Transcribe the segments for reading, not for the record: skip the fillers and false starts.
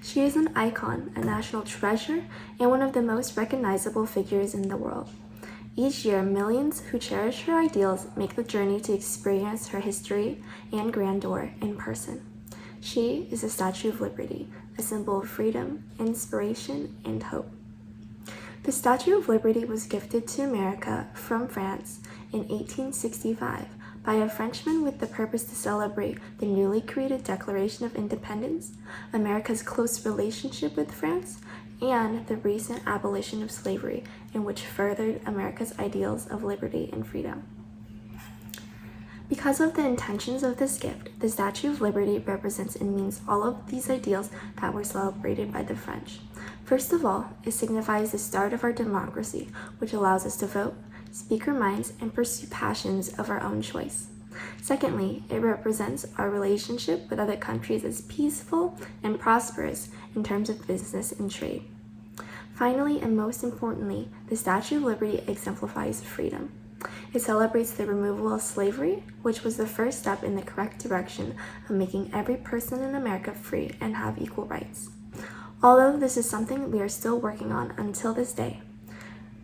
She is an icon, a national treasure, and one of the most recognizable figures in the world. Each year, millions who cherish her ideals make the journey to experience her history and grandeur in person. She is the Statue of Liberty, a symbol of freedom, inspiration, and hope. The Statue of Liberty was gifted to America from France in 1865 by a Frenchman with the purpose to celebrate the newly created Declaration of Independence, America's close relationship with France, and the recent abolition of slavery, in which furthered America's ideals of liberty and freedom. Because of the intentions of this gift, the Statue of Liberty represents and means all of these ideals that were celebrated by the French. First of all, it signifies the start of our democracy, which allows us to vote, speak our minds, and pursue passions of our own choice. Secondly, it represents our relationship with other countries as peaceful and prosperous in terms of business and trade. Finally, and most importantly, the Statue of Liberty exemplifies freedom. It celebrates the removal of slavery, which was the first step in the correct direction of making every person in America free and have equal rights. Although this is something we are still working on until this day.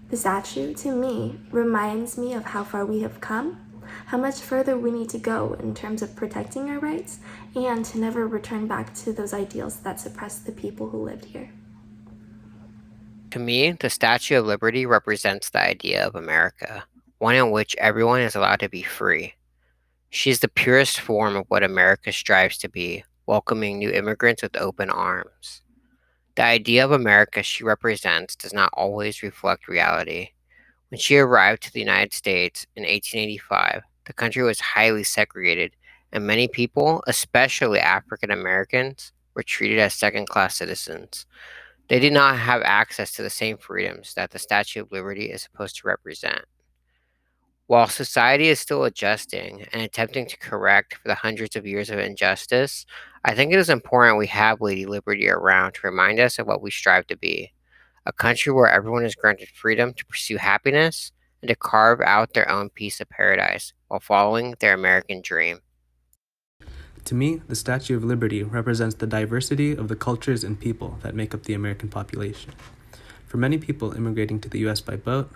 The statue, to me, reminds me of how far we have come, how much further we need to go in terms of protecting our rights, and to never return back to those ideals that suppressed the people who lived here. To me, the Statue of Liberty represents the idea of America, one in which everyone is allowed to be free. She is the purest form of what America strives to be, welcoming new immigrants with open arms. The idea of America she represents does not always reflect reality. When she arrived to the United States in 1885, the country was highly segregated, and many people, especially African Americans, were treated as second class citizens. They did not have access to the same freedoms that the Statue of Liberty is supposed to represent. While society is still adjusting and attempting to correct for the hundreds of years of injustice, I think it is important we have Lady Liberty around to remind us of what we strive to be: a country where everyone is granted freedom to pursue happiness and to carve out their own piece of paradise while following their American dream. To me, the Statue of Liberty represents the diversity of the cultures and people that make up the American population. For many people immigrating to the U.S. by boat,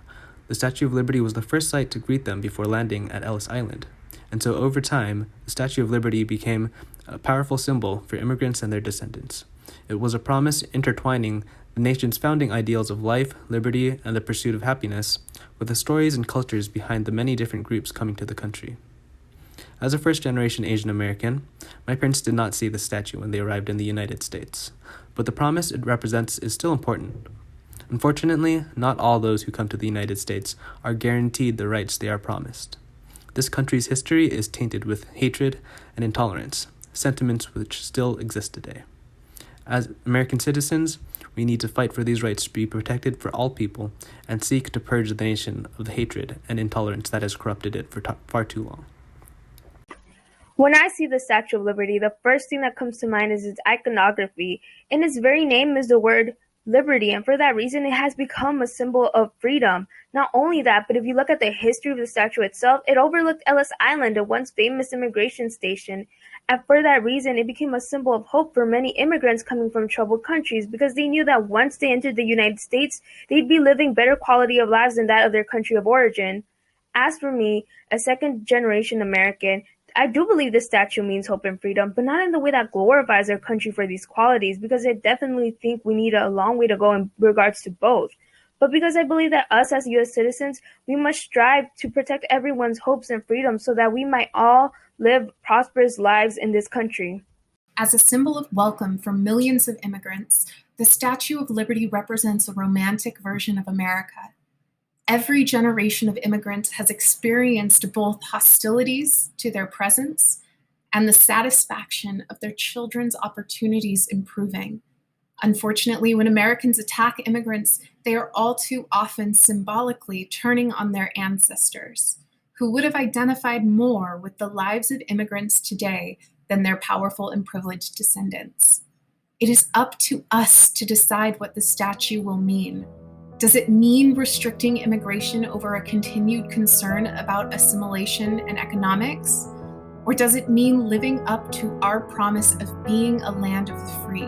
the Statue of Liberty was the first sight to greet them before landing at Ellis Island. And so over time, the Statue of Liberty became a powerful symbol for immigrants and their descendants. It was a promise intertwining the nation's founding ideals of life, liberty, and the pursuit of happiness with the stories and cultures behind the many different groups coming to the country. As a first-generation Asian American, my parents did not see the statue when they arrived in the United States, but the promise it represents is still important. Unfortunately, not all those who come to the United States are guaranteed the rights they are promised. This country's history is tainted with hatred and intolerance, sentiments which still exist today. As American citizens, we need to fight for these rights to be protected for all people and seek to purge the nation of the hatred and intolerance that has corrupted it for far too long. When I see the Statue of Liberty, the first thing that comes to mind is its iconography. In its very name is the word liberty, and for that reason it has become a symbol of freedom. Not only that, but if you look at the history of the statue itself, it overlooked Ellis Island, a once famous immigration station, and for that reason it became a symbol of hope for many immigrants coming from troubled countries, because they knew that once they entered the United States, they'd be living better quality of lives than that of their country of origin. As for me, a second-generation American, I do believe this statue means hope and freedom, but not in the way that glorifies our country for these qualities, because I definitely think we need a long way to go in regards to both. But because I believe that us as U.S. citizens, we must strive to protect everyone's hopes and freedoms so that we might all live prosperous lives in this country. As a symbol of welcome for millions of immigrants, the Statue of Liberty represents a romantic version of America. Every generation of immigrants has experienced both hostilities to their presence and the satisfaction of their children's opportunities improving. Unfortunately, when Americans attack immigrants, they are all too often symbolically turning on their ancestors, who would have identified more with the lives of immigrants today than their powerful and privileged descendants. It is up to us to decide what the statue will mean. Does it mean restricting immigration over a continued concern about assimilation and economics? Or does it mean living up to our promise of being a land of the free?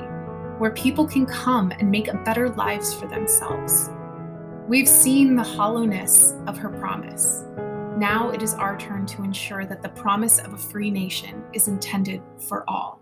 where people can come and make better lives for themselves. We've seen the hollowness of her promise. Now it is our turn to ensure that the promise of a free nation is intended for all.